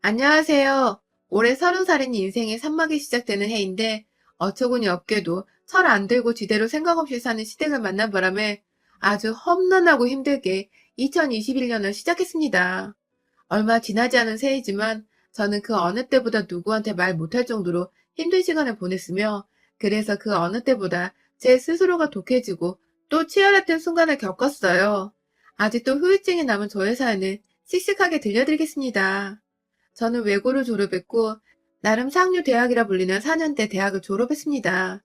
안녕하세요. 올해 30살인 인생의 산막이 시작되는 해인데 어처구니 없게도 철 안 들고 지대로 생각 없이 사는 시댁을 만난 바람에 아주 험난하고 힘들게 2021년을 시작했습니다. 얼마 지나지 않은 새해이지만 저는 그 어느 때보다 누구한테 말 못할 정도로 힘든 시간을 보냈으며 그래서 그 어느 때보다 제 스스로가 독해지고 또 치열했던 순간을 겪었어요. 아직도 후유증이 남은 저의 사연을 씩씩하게 들려드리겠습니다. 저는 외고를 졸업했고 나름 상류 대학이라 불리는 4년대 대학을 졸업했습니다.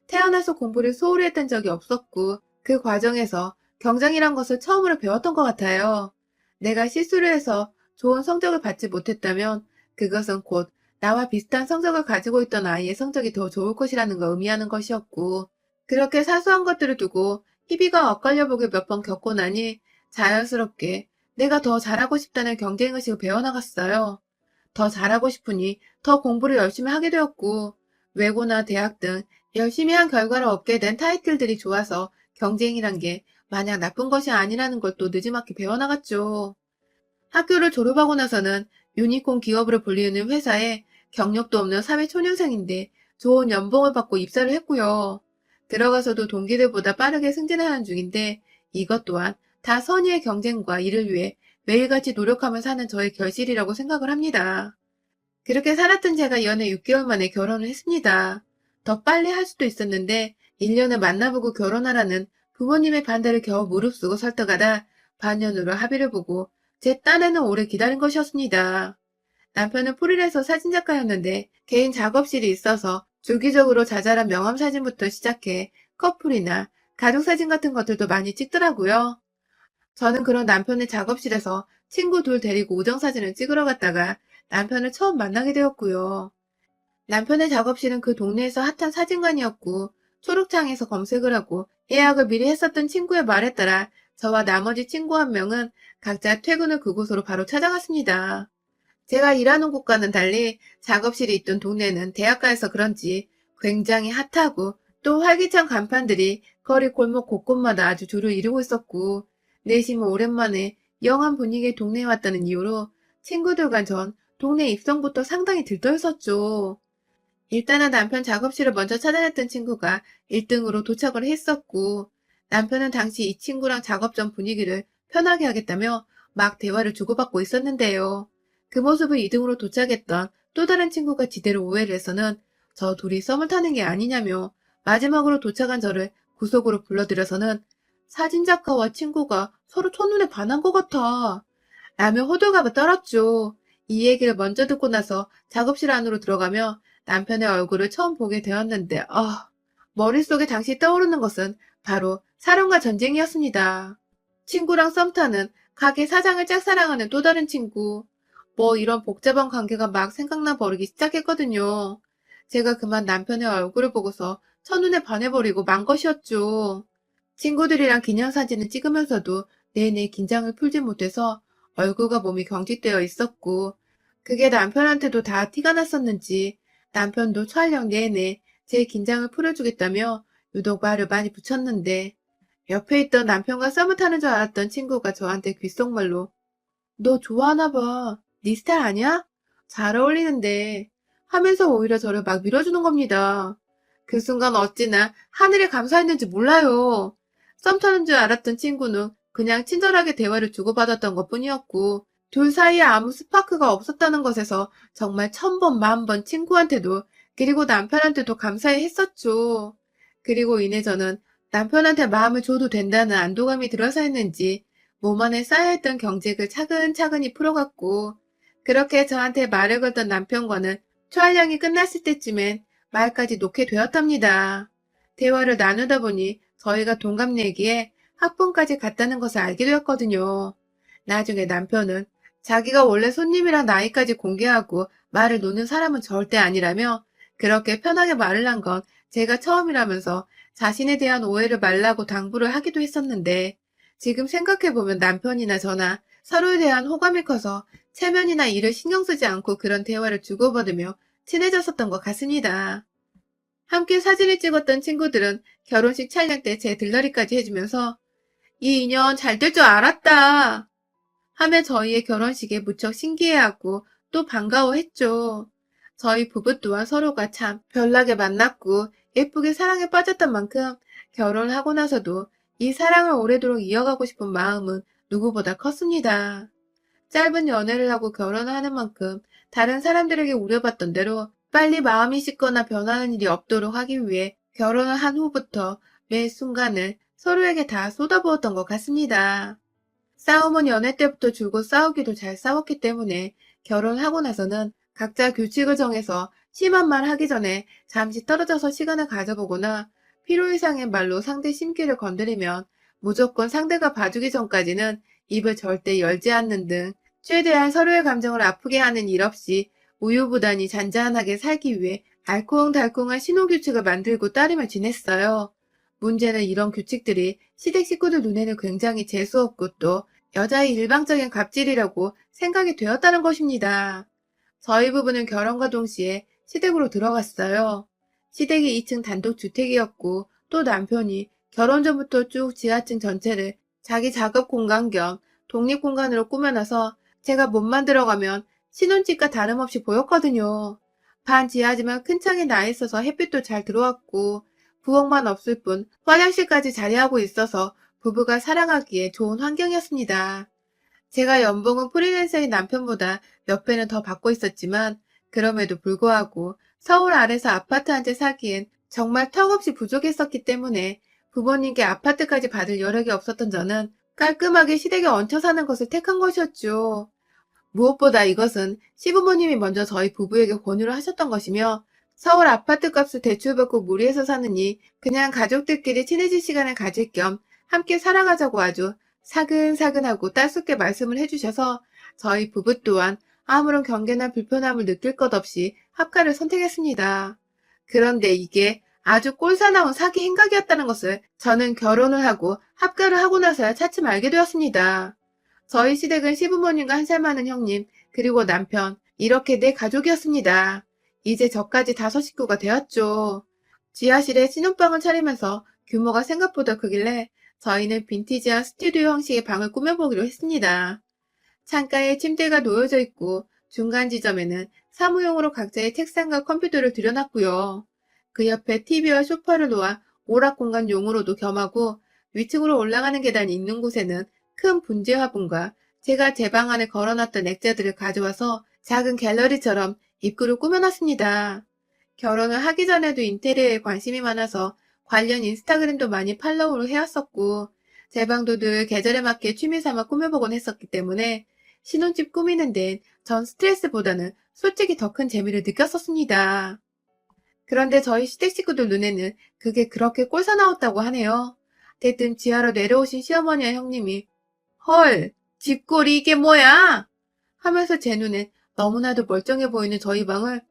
태어나서 공부를 소홀히 했던 적이 없었고 그 과정에서 경쟁이란 것을 처음으로 배웠던 것 같아요. 내가 실수를 해서 좋은 성적을 받지 못했다면 그것은 곧 나와 비슷한 성적을 가지고 있던 아이의 성적이 더 좋을 것이라는 걸 의미하는 것이었고 그렇게 사소한 것들을 두고 희비가 엇갈려 보길 몇 번 겪고 나니 자연스럽게 내가 더 잘하고 싶다는 경쟁의식을 배워나갔어요. 더 잘하고 싶으니 더 공부를 열심히 하게 되었고 외고나 대학 등 열심히 한 결과를 얻게 된 타이틀들이 좋아서 경쟁이란 게 마냥 나쁜 것이 아니라는 걸 또 느지막이 배워나갔죠. 학교를 졸업하고 나서는 유니콘 기업으로 불리는 회사에 경력도 없는 사회초년생인데 좋은 연봉을 받고 입사를 했고요. 들어가서도 동기들보다 빠르게 승진하는 중인데 이것 또한 다 선의의 경쟁과 이를 위해 매일같이 노력하며 사는 저의 결실이라고 생각을 합니다. 그렇게 살았던 제가 연애 6개월 만에 결혼을 했습니다. 더 빨리 할 수도 있었는데 1년을 만나보고 결혼하라는 부모님의 반대를 겨우 무릅쓰고 설득하다 반년으로 합의를 보고 제 딴에는 오래 기다린 것이었습니다. 남편은 프리랜서 사진작가였는데 개인 작업실이 있어서 주기적으로 자잘한 명함사진부터 시작해 커플이나 가족사진 같은 것들도 많이 찍더라고요. 저는 그런 남편의 작업실에서 친구 둘 데리고 우정사진을 찍으러 갔다가 남편을 처음 만나게 되었고요. 남편의 작업실은 그 동네에서 핫한 사진관이었고 초록창에서 검색을 하고 예약을 미리 했었던 친구의 말에 따라 저와 나머지 친구 한 명은 각자 퇴근 후 그곳으로 바로 찾아갔습니다. 제가 일하는 곳과는 달리 작업실이 있던 동네는 대학가여서 그런지 굉장히 핫하고 또 활기찬 간판들이 거리 골목 곳곳마다 아주 줄을 이루고 있었고 내심 오랜만에 영한 분위기의 동네에 왔다는 이유로 친구들과 전 동네 입성부터 상당히 들떠있었죠. 일단은 남편 작업실을 먼저 찾아냈던 친구가 1등으로 도착을 했었고 남편은 당시 이 친구랑 작업 전 분위기를 편하게 하겠다며 막 대화를 주고받고 있었는데요. 그 모습을 2등으로 도착했던 또 다른 친구가 지대로 오해를 해서는 저 둘이 썸을 타는 게 아니냐며 마지막으로 도착한 저를 구석으로 불러들여서는 사진작가와 친구가 서로 첫눈에 반한 것 같아 라며 호들갑을 떨었죠. 이 얘기를 먼저 듣고 나서 작업실 안으로 들어가며 남편의 얼굴을 처음 보게 되었는데 머릿속에 당시 떠오르는 것은 바로 사랑과 전쟁이었습니다. 친구랑 썸 타는 가게 사장을 짝사랑하는 또 다른 친구 뭐 이런 복잡한 관계가 막 생각나 버리기 시작했거든요. 제가 그만 남편의 얼굴을 보고서 첫눈에 반해버리고 만 것이었죠. 친구들이랑 기념사진을 찍으면서도 내내 긴장을 풀지 못해서 얼굴과 몸이 경직되어 있었고 그게 남편한테도 다 티가 났었는지 남편도 촬영 내내 제 긴장을 풀어주겠다며 유독 말을 많이 붙였는데 옆에 있던 남편과 썸을 타는 줄 알았던 친구가 저한테 귓속말로 너 좋아하나 봐. 네 스타일 아니야? 잘 어울리는데 하면서 오히려 저를 막 밀어주는 겁니다. 그 순간 어찌나 하늘에 감사했는지 몰라요. 썸 타는 줄 알았던 친구는 그냥 친절하게 대화를 주고받았던 것뿐이었고 둘 사이에 아무 스파크가 없었다는 것에서 정말 1000번 만번 친구한테도 그리고 남편한테도 감사해 했었죠. 그리고 이내 저는 남편한테 마음을 줘도 된다는 안도감이 들어서 했는지 몸 안에 쌓여있던 경직을 차근차근히 풀어갔고 그렇게 저한테 말을 걸던 남편과는 촬영이 끝났을 때쯤엔 말까지 놓게 되었답니다. 대화를 나누다 보니 저희가 동갑내기에 학번까지 갔다는 것을 알게 되었거든요. 나중에 남편은 자기가 원래 손님이랑 나이까지 공개하고 말을 놓는 사람은 절대 아니라며 그렇게 편하게 말을 한 건 제가 처음이라면서 자신에 대한 오해를 말라고 당부를 하기도 했었는데 지금 생각해보면 남편이나 저나 서로에 대한 호감이 커서 체면이나 일을 신경 쓰지 않고 그런 대화를 주고받으며 친해졌었던 것 같습니다. 함께 사진을 찍었던 친구들은 결혼식 촬영 때 제 들러리까지 해주면서 이 인연 잘 될 줄 알았다 하며 저희의 결혼식에 무척 신기해하고 또 반가워했죠. 저희 부부 또한 서로가 참 별나게 만났고 예쁘게 사랑에 빠졌던 만큼 결혼을 하고 나서도 이 사랑을 오래도록 이어가고 싶은 마음은 누구보다 컸습니다. 짧은 연애를 하고 결혼을 하는 만큼 다른 사람들에게 우려받던 대로 빨리 마음이 식거나 변하는 일이 없도록 하기 위해 결혼을 한 후부터 매 순간을 서로에게 다 쏟아부었던 것 같습니다. 싸움은 연애 때부터 줄곧 싸우기도 잘 싸웠기 때문에 결혼하고 나서는 각자 규칙을 정해서 심한 말 하기 전에 잠시 떨어져서 시간을 가져보거나 필요 이상의 말로 상대 심기를 건드리면 무조건 상대가 봐주기 전까지는 입을 절대 열지 않는 등 최대한 서로의 감정을 아프게 하는 일 없이 우유부단히 잔잔하게 살기 위해 알콩달콩한 신혼규칙을 만들고 따르며 지냈어요. 문제는 이런 규칙들이 시댁 식구들 눈에는 굉장히 재수없고 또 여자의 일방적인 갑질이라고 생각이 되었다는 것입니다. 저희 부부는 결혼과 동시에 시댁으로 들어갔어요. 시댁이 2층 단독주택이었고 또 남편이 결혼 전부터 쭉 지하층 전체를 자기 작업 공간 겸 독립 공간으로 꾸며놔서 제가 몸만 들어가면 신혼집과 다름없이 보였거든요. 반지하지만 큰 창이 나 있어서 햇빛도 잘 들어왔고 부엌만 없을 뿐 화장실까지 자리하고 있어서 부부가 살아가기에 좋은 환경이었습니다. 제가 연봉은 프리랜서인 남편보다 몇 배는 더 받고 있었지만 그럼에도 불구하고 서울 아래서 아파트 한 채 사기엔 정말 턱없이 부족했었기 때문에 부모님께 아파트까지 받을 여력이 없었던 저는 깔끔하게 시댁에 얹혀 사는 것을 택한 것이었죠. 무엇보다 이것은 시부모님이 먼저 저희 부부에게 권유를 하셨던 것이며 서울 아파트 값을 대출받고 무리해서 사느니 그냥 가족들끼리 친해질 시간을 가질 겸 함께 살아가자고 아주 사근사근하고 따숩게 말씀을 해주셔서 저희 부부 또한 아무런 경계나 불편함을 느낄 것 없이 합가를 선택했습니다. 그런데 이게 아주 꼴사나운 사기 행각이었다는 것을 저는 결혼을 하고 합가를 하고 나서야 차츰 알게 되었습니다. 저희 시댁은 시부모님과 한 살 많은 형님, 그리고 남편, 이렇게 네 가족이었습니다. 이제 저까지 5식구가 되었죠. 지하실에 신혼방을 차리면서 규모가 생각보다 크길래 저희는 빈티지한 스튜디오 형식의 방을 꾸며보기로 했습니다. 창가에 침대가 놓여져 있고 중간 지점에는 사무용으로 각자의 책상과 컴퓨터를 들여놨고요. 그 옆에 TV와 소파를 놓아 오락 공간 용으로도 겸하고 위층으로 올라가는 계단이 있는 곳에는 큰 분재 화분과 제가 제 방 안에 걸어놨던 액자들을 가져와서 작은 갤러리처럼 입구를 꾸며놨습니다. 결혼을 하기 전에도 인테리어에 관심이 많아서 관련 인스타그램도 많이 팔로우를 해왔었고 제 방도 늘 계절에 맞게 취미삼아 꾸며보곤 했었기 때문에 신혼집 꾸미는 데엔 전 스트레스보다는 솔직히 더 큰 재미를 느꼈었습니다. 그런데 저희 시댁 식구들 눈에는 그게 그렇게 꼴사나웠다고 하네요. 대뜸 지하로 내려오신 시어머니와 형님이 헐, 집골이 이게 뭐야? 하면서 제 눈엔 너무나도 멀쩡해 보이는 저희 방을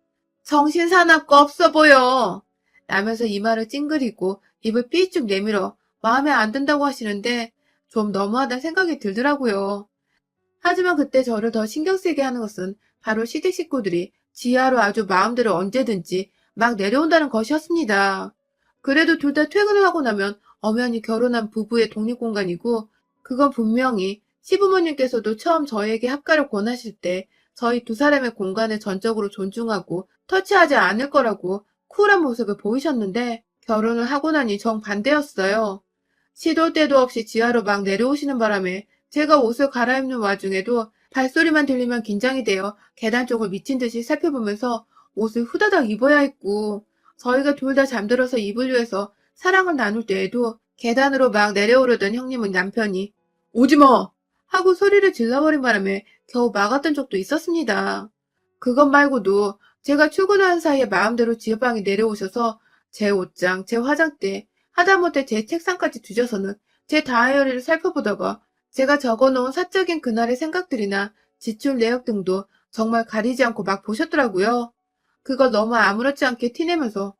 정신 사납고 없어 보여 라면서 이마를 찡그리고 입을 삐쭉 내밀어 마음에 안 든다고 하시는데 좀 너무하다 생각이 들더라고요. 하지만 그때 저를 더 신경 쓰이게 하는 것은 바로 시댁 식구들이 지하로 아주 마음대로 언제든지 막 내려온다는 것이었습니다. 그래도 둘 다 퇴근을 하고 나면 엄연히 결혼한 부부의 독립공간이고 그건 분명히 시부모님께서도 처음 저에게 합가를 권하실 때 저희 두 사람의 공간을 전적으로 존중하고 터치하지 않을 거라고 쿨한 모습을 보이셨는데 결혼을 하고 나니 정반대였어요. 시도 때도 없이 지하로 막 내려오시는 바람에 제가 옷을 갈아입는 와중에도 발소리만 들리면 긴장이 되어 계단 쪽을 미친 듯이 살펴보면서 옷을 후다닥 입어야 했고 저희가 둘 다 잠들어서 입으려 해서 사랑을 나눌 때에도 계단으로 막 내려오려던 형님은 남편이 오지마! 하고 소리를 질러버린 바람에 겨우 막았던 적도 있었습니다. 그것 말고도 제가 출근하는 사이에 마음대로 지하방에 내려오셔서 제 옷장, 제 화장대, 하다못해 제 책상까지 뒤져서는 제 다이어리를 살펴보다가 제가 적어놓은 사적인 그날의 생각들이나 지출 내역 등도 정말 가리지 않고 막 보셨더라고요. 그걸 너무 아무렇지 않게 티내면서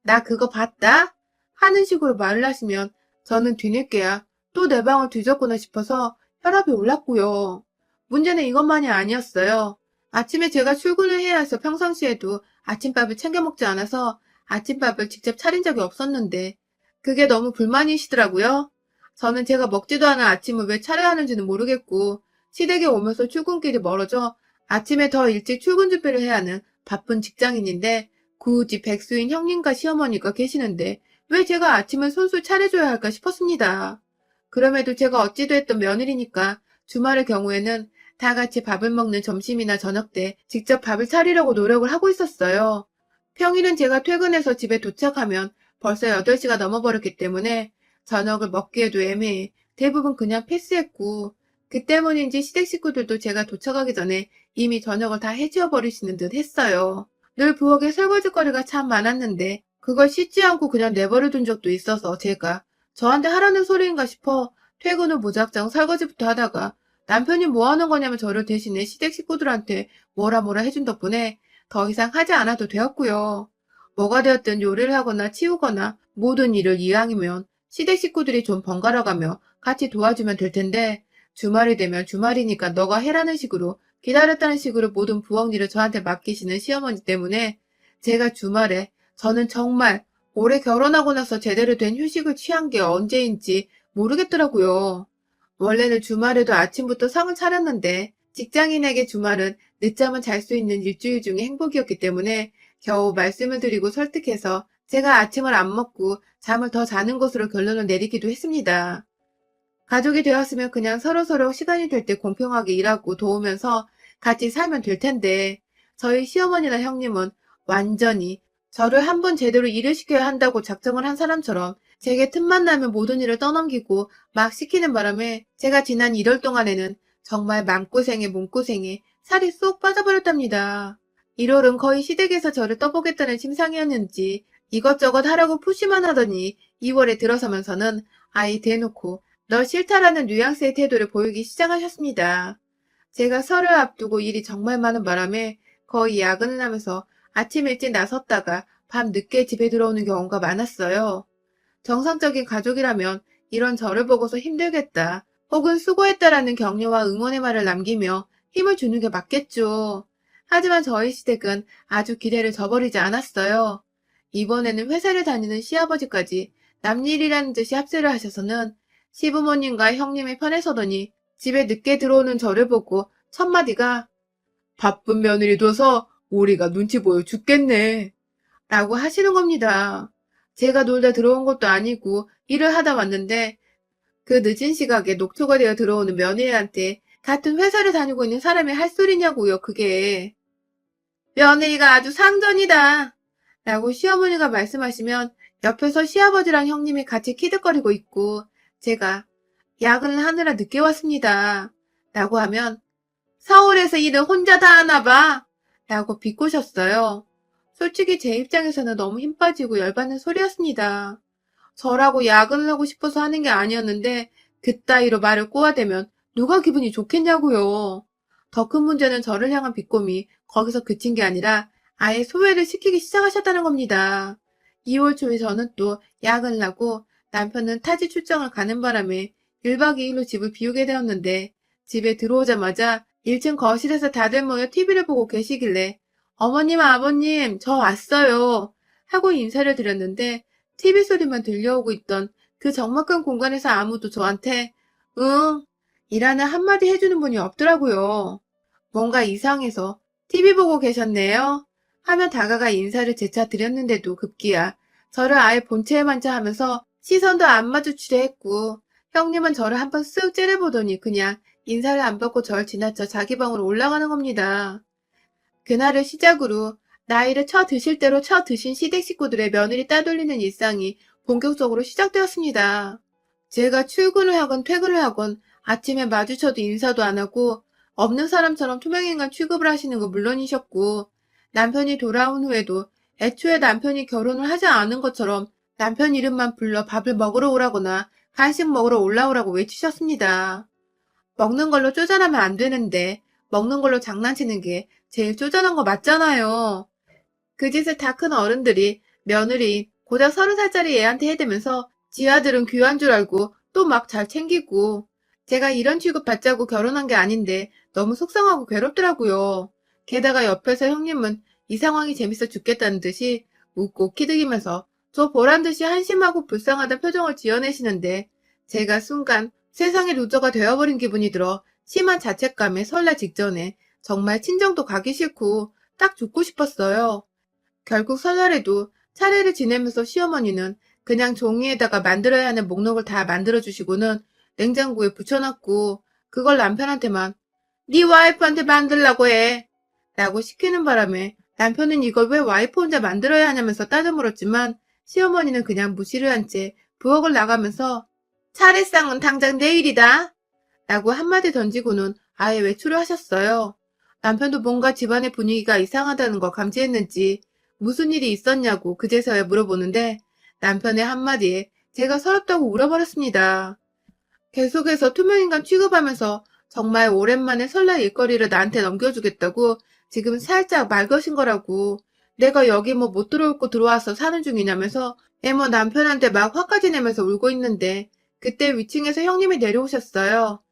나 그거 봤다? 하는 식으로 말을 하시면 저는 뒤늦게야 또 내 방을 뒤졌구나 싶어서 혈압이 올랐고요. 문제는 이것만이 아니었어요. 아침에 제가 출근을 해야 해서 평상시에도 아침밥을 챙겨 먹지 않아서 아침밥을 직접 차린 적이 없었는데 그게 너무 불만이시더라고요. 저는 제가 먹지도 않은 아침을 왜 차려야 하는지는 모르겠고 시댁에 오면서 출근길이 멀어져 아침에 더 일찍 출근 준비를 해야 하는 바쁜 직장인인데 굳이 백수인 형님과 시어머니가 계시는데 왜 제가 아침을 손수 차려줘야 할까 싶었습니다. 그럼에도 제가 어찌됐든 며느리니까 주말의 경우에는 다 같이 밥을 먹는 점심이나 저녁 때 직접 밥을 차리려고 노력을 하고 있었어요. 평일은 제가 퇴근해서 집에 도착하면 벌써 8시가 넘어버렸기 때문에 저녁을 먹기에도 애매해 대부분 그냥 패스했고 그 때문인지 시댁 식구들도 제가 도착하기 전에 이미 저녁을 다 해치워 버리시는 듯 했어요. 늘 부엌에 설거지거리가 참 많았는데 그걸 씻지 않고 그냥 내버려둔 적도 있어서 제가 저한테 하라는 소리인가 싶어 퇴근 후 무작정 설거지부터 하다가 남편이 뭐 하는 거냐면 저를 대신해 시댁 식구들한테 뭐라 해준 덕분에 더 이상 하지 않아도 되었고요. 뭐가 되었든 요리를 하거나 치우거나 모든 일을 이왕이면 시댁 식구들이 좀 번갈아가며 같이 도와주면 될 텐데 주말이 되면 주말이니까 너가 해라는 식으로 기다렸다는 식으로 모든 부엌 일을 저한테 맡기시는 시어머니 때문에 제가 주말에 저는 정말 올해 결혼하고 나서 제대로 된 휴식을 취한 게 언제인지 모르겠더라고요. 원래는 주말에도 아침부터 상을 차렸는데 직장인에게 주말은 늦잠을 잘 수 있는 일주일 중에 행복이었기 때문에 겨우 말씀을 드리고 설득해서 제가 아침을 안 먹고 잠을 더 자는 것으로 결론을 내리기도 했습니다. 가족이 되었으면 그냥 서로서로 시간이 될 때 공평하게 일하고 도우면서 같이 살면 될 텐데 저희 시어머니나 형님은 완전히 저를 한 번 제대로 일을 시켜야 한다고 작정을 한 사람처럼 제게 틈만 나면 모든 일을 떠넘기고 막 시키는 바람에 제가 지난 1월 동안에는 정말 맘고생에 몸고생에 살이 쏙 빠져버렸답니다. 1월은 거의 시댁에서 저를 떠보겠다는 심상이었는지 이것저것 하라고 푸시만 하더니 2월에 들어서면서는 아예 대놓고 너 싫다라는 뉘앙스의 태도를 보이기 시작하셨습니다. 제가 설을 앞두고 일이 정말 많은 바람에 거의 야근을 하면서 아침 일찍 나섰다가 밤 늦게 집에 들어오는 경우가 많았어요. 정상적인 가족이라면 이런 저를 보고서 힘들겠다 혹은 수고했다라는 격려와 응원의 말을 남기며 힘을 주는 게 맞겠죠. 하지만 저희 시댁은 아주 기대를 저버리지 않았어요. 이번에는 회사를 다니는 시아버지까지 남일이라는 듯이 합세를 하셔서는 시부모님과 형님의 편에 서더니 집에 늦게 들어오는 저를 보고 첫마디가 바쁜 며느리 둬서 우리가 눈치 보여 죽겠네 라고 하시는 겁니다. 제가 놀다 들어온 것도 아니고 일을 하다 왔는데 그 늦은 시각에 녹초가 되어 들어오는 며느리한테 같은 회사를 다니고 있는 사람이 할 소리냐고요, 그게. 며느리가 아주 상전이다 라고 시어머니가 말씀하시면 옆에서 시아버지랑 형님이 같이 키득거리고 있고 제가 야근을 하느라 늦게 왔습니다 라고 하면 서울에서 일을 혼자 다 하나 봐 라고 비꼬셨어요. 솔직히 제 입장에서는 너무 힘 빠지고 열받는 소리였습니다. 저라고 야근을 하고 싶어서 하는 게 아니었는데 그따위로 말을 꼬아대면 누가 기분이 좋겠냐고요. 더 큰 문제는 저를 향한 비꼼이 거기서 그친 게 아니라 아예 소외를 시키기 시작하셨다는 겁니다. 2월 초에 저는 또 야근을 하고 남편은 타지 출장을 가는 바람에 1박 2일로 집을 비우게 되었는데 집에 들어오자마자 1층 거실에서 다들 모여 TV를 보고 계시길래 어머님, 아버님, 저 왔어요 하고 인사를 드렸는데 TV 소리만 들려오고 있던 그 적막한 공간에서 아무도 저한테 응, 이라는 한마디 해주는 분이 없더라고요. 뭔가 이상해서 TV 보고 계셨네요 하며 다가가 인사를 재차 드렸는데도 급기야 저를 아예 본체에만 하면서 시선도 안 마주치려 했고 형님은 저를 한번 쓱 째려보더니 그냥 인사를 안 받고 절 지나쳐 자기 방으로 올라가는 겁니다. 그날을 시작으로 나이를 쳐드실 대로 쳐드신 시댁 식구들의 며느리 따돌리는 일상이 본격적으로 시작되었습니다. 제가 출근을 하건 퇴근을 하건 아침에 마주쳐도 인사도 안 하고 없는 사람처럼 투명인간 취급을 하시는 건 물론이셨고 남편이 돌아온 후에도 애초에 남편이 결혼을 하지 않은 것처럼 남편 이름만 불러 밥을 먹으러 오라거나 간식 먹으러 올라오라고 외치셨습니다. 먹는 걸로 쪼잔하면 안 되는데 먹는 걸로 장난치는 게 제일 쪼잔한 거 맞잖아요. 그 짓을 다 큰 어른들이 며느리 고작 30살짜리 애한테 해대면서 지 아들은 귀한 줄 알고 또 막 잘 챙기고 제가 이런 취급 받자고 결혼한 게 아닌데 너무 속상하고 괴롭더라고요. 게다가 옆에서 형님은 이 상황이 재밌어 죽겠다는 듯이 웃고 키득이면서 저 보란 듯이 한심하고 불쌍하다 표정을 지어내시는데 제가 순간 세상의 루저가 되어버린 기분이 들어 심한 자책감에 설날 직전에 정말 친정도 가기 싫고 딱 죽고 싶었어요. 결국 설날에도 차례를 지내면서 시어머니는 그냥 종이에다가 만들어야 하는 목록을 다 만들어주시고는 냉장고에 붙여놨고 그걸 남편한테만 네 와이프한테 만들라고 해 라고 시키는 바람에 남편은 이걸 왜 와이프 혼자 만들어야 하냐면서 따져 물었지만 시어머니는 그냥 무시를 한 채 부엌을 나가면서 차례상은 당장 내일이다 라고 한마디 던지고는 아예 외출을 하셨어요. 남편도 뭔가 집안의 분위기가 이상하다는 걸 감지했는지 무슨 일이 있었냐고 그제서야 물어보는데 남편의 한마디에 제가 서럽다고 울어버렸습니다. 계속해서 투명인간 취급하면서 정말 오랜만에 설날 일거리를 나한테 넘겨주겠다고 지금 살짝 말 거신 거라고 내가 여기 뭐 못 들어올 거 들어와서 사는 중이냐면서 애머 남편한테 막 화까지 내면서 울고 있는데 그때 위층에서 형님이 내려오셨어요.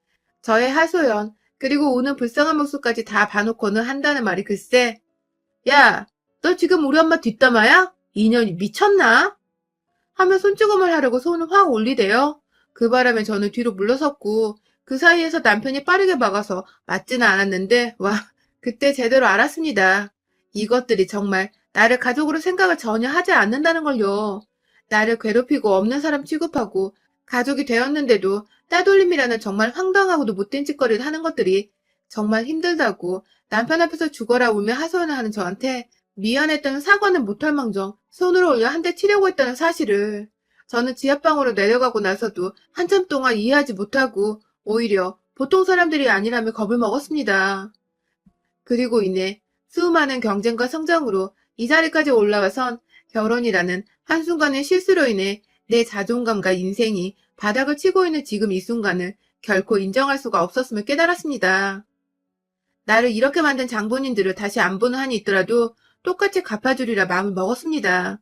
저의 하소연 그리고 우는 불쌍한 모습까지 다 봐놓고는 한다는 말이 글쎄 야, 너 지금 우리 엄마 뒷담화야? 인연이 미쳤나? 하며 손찌검을 하려고 손을 확 올리대요. 그 바람에 저는 뒤로 물러섰고 그 사이에서 남편이 빠르게 막아서 맞지는 않았는데 와, 그때 제대로 알았습니다. 이것들이 정말 나를 가족으로 생각을 전혀 하지 않는다는 걸요. 나를 괴롭히고 없는 사람 취급하고 가족이 되었는데도 따돌림이라는 정말 황당하고도 못된 짓거리를 하는 것들이 정말 힘들다고 남편 앞에서 죽어라 울며 하소연을 하는 저한테 미안했다는 사과는 못할 망정 손으로 올려 한 대 치려고 했다는 사실을 저는 지하방으로 내려가고 나서도 한참 동안 이해하지 못하고 오히려 보통 사람들이 아니라며 겁을 먹었습니다. 그리고 이내 수많은 경쟁과 성장으로 이 자리까지 올라와선 결혼이라는 한순간의 실수로 인해 내 자존감과 인생이 바닥을 치고 있는 지금 이 순간을 결코 인정할 수가 없었음을 깨달았습니다. 나를 이렇게 만든 장본인들을 다시 안 보는 한이 있더라도 똑같이 갚아주리라 마음을 먹었습니다.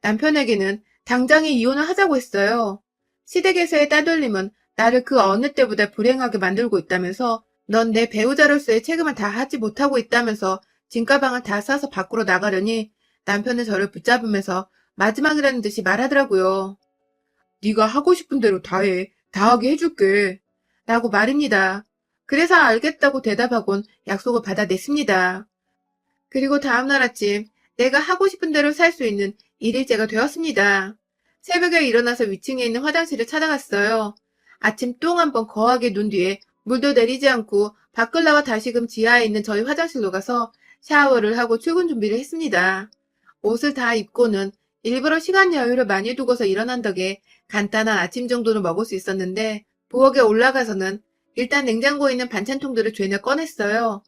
남편에게는 당장에 이혼을 하자고 했어요. 시댁에서의 따돌림은 나를 그 어느 때보다 불행하게 만들고 있다면서 넌 내 배우자로서의 책임을 다 하지 못하고 있다면서 짐가방을 다 싸서 밖으로 나가려니 남편은 저를 붙잡으면서 마지막이라는 듯이 말하더라고요. 네가 하고 싶은 대로 다 해. 다 하게 해줄게. 라고 말입니다. 그래서 알겠다고 대답하곤 약속을 받아냈습니다. 그리고 다음날 아침 내가 하고 싶은 대로 살 수 있는 일일째가 되었습니다. 새벽에 일어나서 위층에 있는 화장실을 찾아갔어요. 아침 똥 한 번 거하게 눈 뒤에 물도 내리지 않고 밖을 나와 다시금 지하에 있는 저희 화장실로 가서 샤워를 하고 출근 준비를 했습니다. 옷을 다 입고는 일부러 시간 여유를 많이 두고서 일어난 덕에 간단한 아침 정도는 먹을 수 있었는데 부엌에 올라가서는 일단 냉장고에 있는 반찬통들을 죄내 꺼냈어요.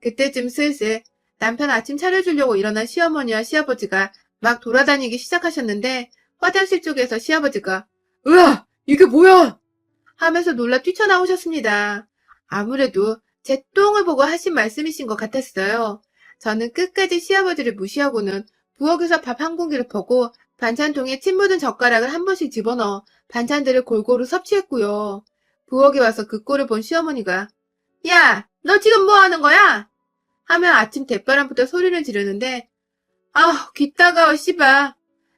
그때쯤 슬슬 남편 아침 차려주려고 일어난 시어머니와 시아버지가 막 돌아다니기 시작하셨는데 화장실 쪽에서 시아버지가 으아! 이게 뭐야! 하면서 놀라 뛰쳐나오셨습니다. 아무래도 제 똥을 보고 하신 말씀이신 것 같았어요. 저는 끝까지 시아버지를 무시하고는 부엌에서 밥 한 공기를 퍼고 반찬통에 침 묻은 젓가락을 한 번씩 집어넣어 반찬들을 골고루 섭취했고요. 부엌에 와서 그 꼴을 본 시어머니가 야! 너 지금 뭐 하는 거야? 하며 아침 대바람부터 소리를 지르는데 귀 따가워 씨바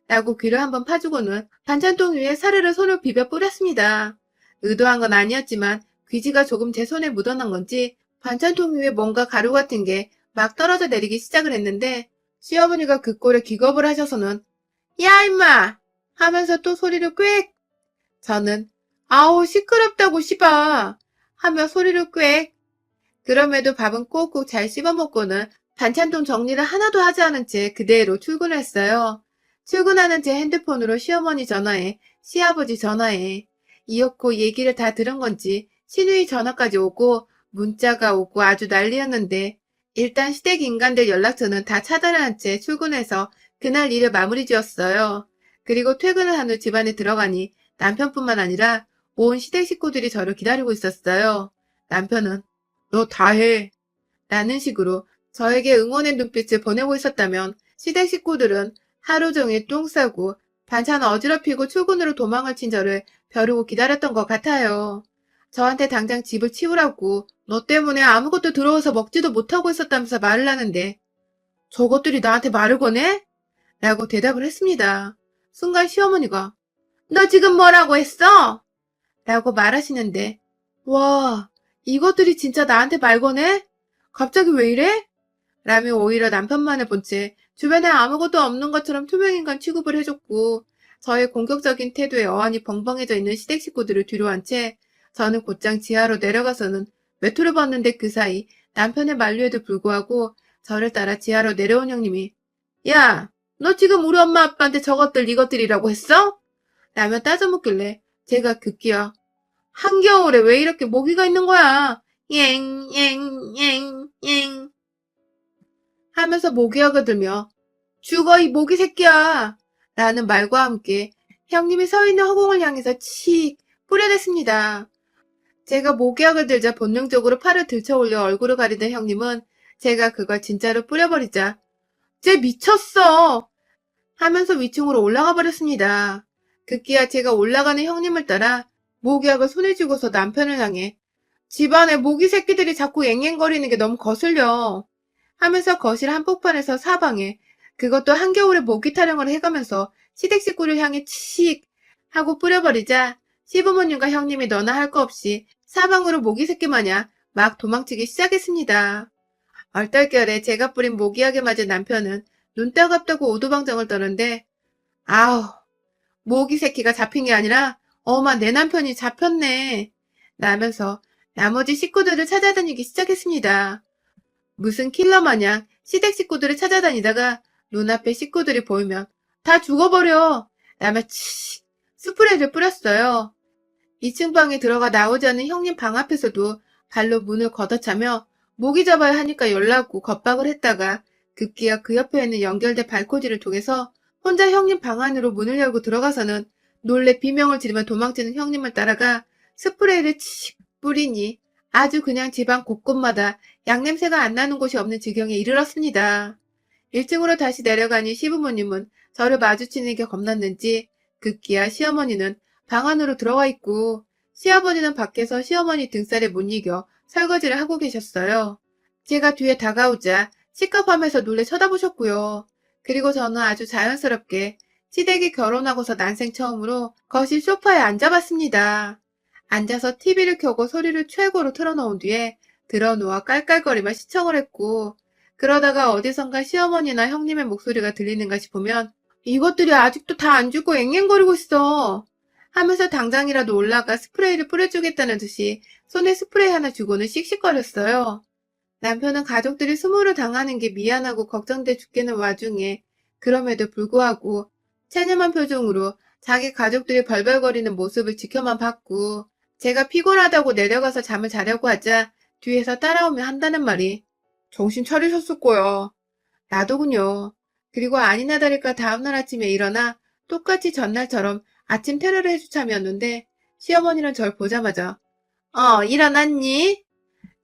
라고 귀를 한번 파주고는 반찬통 위에 사르르 손을 비벼 뿌렸습니다. 의도한 건 아니었지만 귀지가 조금 제 손에 묻어난 건지 반찬통 위에 뭔가 가루 같은 게 막 떨어져 내리기 시작을 했는데 시어머니가 그 꼴에 기겁을 하셔서는 야 임마 하면서 또 소리를 꽥 저는 아우 시끄럽다고 씨바 하며 소리를 꽥 그럼에도 밥은 꼭꼭 잘 씹어먹고는 반찬통 정리를 하나도 하지 않은 채 그대로 출근을 했어요. 출근하는 제 핸드폰으로 시어머니 전화에 시아버지 전화에 이었고 얘기를 다 들은 건지 시누이 전화까지 오고 문자가 오고 아주 난리였는데 일단 시댁 인간들 연락처는 다 차단한 채 출근해서 그날 일을 마무리 지었어요. 그리고 퇴근을 한 후 집안에 들어가니 남편뿐만 아니라 온 시댁 식구들이 저를 기다리고 있었어요. 남편은 너 다 해. 라는 식으로 저에게 응원의 눈빛을 보내고 있었다면 시댁 식구들은 하루 종일 똥 싸고 반찬 어지럽히고 출근으로 도망을 친 저를 벼르고 기다렸던 것 같아요. 저한테 당장 집을 치우라고 너 때문에 아무것도 들어와서 먹지도 못하고 있었다면서 말을 하는데 저것들이 나한테 말을 거네? 라고 대답을 했습니다. 순간 시어머니가 너 지금 뭐라고 했어? 라고 말하시는데 와 이것들이 진짜 나한테 말 거네? 갑자기 왜 이래? 라며 오히려 남편만을 본 채 주변에 아무것도 없는 것처럼 투명인간 취급을 해줬고 저의 공격적인 태도에 어안이 벙벙해져 있는 시댁 식구들을 뒤로 한 채 저는 곧장 지하로 내려가서는 외투를 벗는데 그 사이 남편의 만류에도 불구하고 저를 따라 지하로 내려온 형님이 야, 너 지금 우리 엄마 아빠한테 저것들 이것들이라고 했어? 라며 따져묻길래 제가 급기야 한겨울에 왜 이렇게 모기가 있는 거야? 엥 하면서 모기약을 들며 죽어 이 모기 새끼야 라는 말과 함께 형님이 서 있는 허공을 향해서 칙 뿌려댔습니다. 제가 모기약을 들자 본능적으로 팔을 들쳐올려 얼굴을 가리던 형님은 제가 그걸 진짜로 뿌려버리자 쟤 미쳤어 하면서 위층으로 올라가 버렸습니다. 급기야 제가 올라가는 형님을 따라 모기약을 손에 쥐고서 남편을 향해 집안에 모기 새끼들이 자꾸 앵앵거리는 게 너무 거슬려 하면서 거실 한복판에서 사방에 그것도 한겨울에 모기 타령을 해가면서 시댁 식구를 향해 칙 하고 뿌려버리자 시부모님과 형님이 너나 할 거 없이 사방으로 모기 새끼 마냥 막 도망치기 시작했습니다. 얼떨결에 제가 뿌린 모기약에 맞은 남편은 눈 따갑다고 오두방정을 떠는데 아우 모기 새끼가 잡힌 게 아니라 어마 내 남편이 잡혔네 라면서 나머지 식구들을 찾아다니기 시작했습니다. 무슨 킬러 마냥 시댁 식구들을 찾아다니다가 눈앞에 식구들이 보이면 다 죽어버려 라며 칙 스프레이를 뿌렸어요. 2층 방에 들어가 나오지 않는 형님 방 앞에서도 발로 문을 걷어차며 모기 잡아야 하니까 열나고 겁박을 했다가 급기야 그 옆에 있는 연결된 발코지를 통해서 혼자 형님 방 안으로 문을 열고 들어가서는 놀래 비명을 지르며 도망치는 형님을 따라가 스프레이를 칙 뿌리니 아주 그냥 집안 곳곳마다 양냄새가 안 나는 곳이 없는 지경에 이르렀습니다. 1층으로 다시 내려가니 시부모님은 저를 마주치는 게 겁났는지 급기야 시어머니는 방 안으로 들어와 있고 시아버지는 밖에서 시어머니 등살에 못 이겨 설거지를 하고 계셨어요. 제가 뒤에 다가오자 시겁하면서 놀래 쳐다보셨고요. 그리고 저는 아주 자연스럽게 시댁이 결혼하고서 난생 처음으로 거실 소파에 앉아봤습니다. 앉아서 TV를 켜고 소리를 최고로 틀어놓은 뒤에 들어누워 깔깔거리며 시청을 했고 그러다가 어디선가 시어머니나 형님의 목소리가 들리는가 싶으면 이것들이 아직도 다 안 죽고 앵앵거리고 있어 하면서 당장이라도 올라가 스프레이를 뿌려주겠다는 듯이 손에 스프레이 하나 쥐고는 씩씩거렸어요. 남편은 가족들이 수모를 당하는 게 미안하고 걱정돼 죽겠는 와중에 그럼에도 불구하고 체념한 표정으로 자기 가족들이 벌벌거리는 모습을 지켜만 봤고 제가 피곤하다고 내려가서 잠을 자려고 하자 뒤에서 따라오며 한다는 말이 정신 차리셨을 거야. 나도군요. 그리고 아니나 다를까 다음날 아침에 일어나 똑같이 전날처럼 아침 테러를 해줄 참이었는데 시어머니는 절 보자마자 일어났니?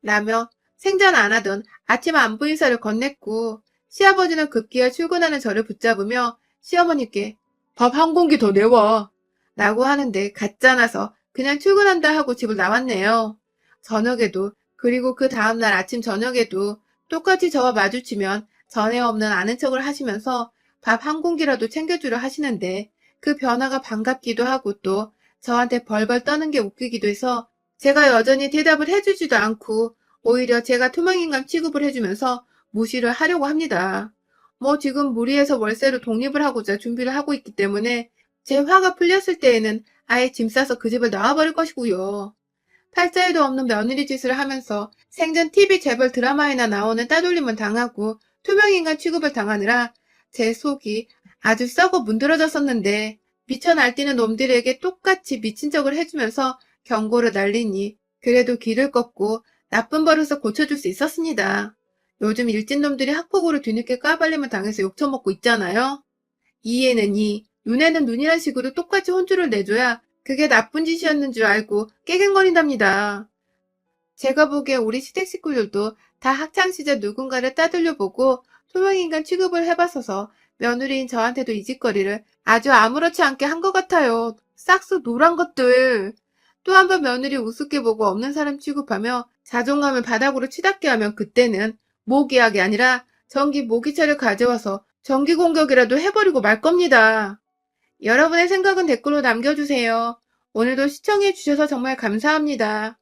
라며 생전 안 하던 아침 안부 인사를 건넸고 시아버지는 급기야 출근하는 저를 붙잡으며 시어머니께 밥 한 공기 더 내와 라고 하는데 가짜나서 그냥 출근한다 하고 집을 나왔네요. 저녁에도 그리고 그 다음날 아침 저녁에도 똑같이 저와 마주치면 전에 없는 아는 척을 하시면서 밥 한 공기라도 챙겨주려 하시는데 그 변화가 반갑기도 하고 또 저한테 벌벌 떠는 게 웃기기도 해서 제가 여전히 대답을 해주지도 않고 오히려 제가 투명인간 취급을 해주면서 무시를 하려고 합니다. 뭐 지금 무리해서 월세로 독립을 하고자 준비를 하고 있기 때문에 제 화가 풀렸을 때에는 아예 짐 싸서 그 집을 나와버릴 것이고요. 팔자에도 없는 며느리 짓을 하면서 생전 TV 재벌 드라마에나 나오는 따돌림을 당하고 투명인간 취급을 당하느라 제 속이 아주 썩어 문드러졌었는데 미쳐 날뛰는 놈들에게 똑같이 미친 척을 해주면서 경고를 날리니 그래도 길을 꺾고 나쁜 버릇을 고쳐줄 수 있었습니다. 요즘 일진 놈들이 학폭으로 뒤늦게 까발림을 당해서 욕처먹고 있잖아요. 이에는 이, 눈에는 눈이란 식으로 똑같이 혼쭐을 내줘야 그게 나쁜 짓이었는 줄 알고 깨갱거린답니다. 제가 보기에 우리 시댁 식구들도 다 학창시절 누군가를 따돌려보고 투명인간 취급을 해봤어서 며느리인 저한테도 이 짓거리를 아주 아무렇지 않게 한 것 같아요. 싹스 노란 것들. 또 한 번 며느리 우습게 보고 없는 사람 취급하며 자존감을 바닥으로 치닫게 하면 그때는 모기약이 아니라 전기 모기채를 가져와서 전기 공격이라도 해버리고 말 겁니다. 여러분의 생각은 댓글로 남겨주세요. 오늘도 시청해주셔서 정말 감사합니다.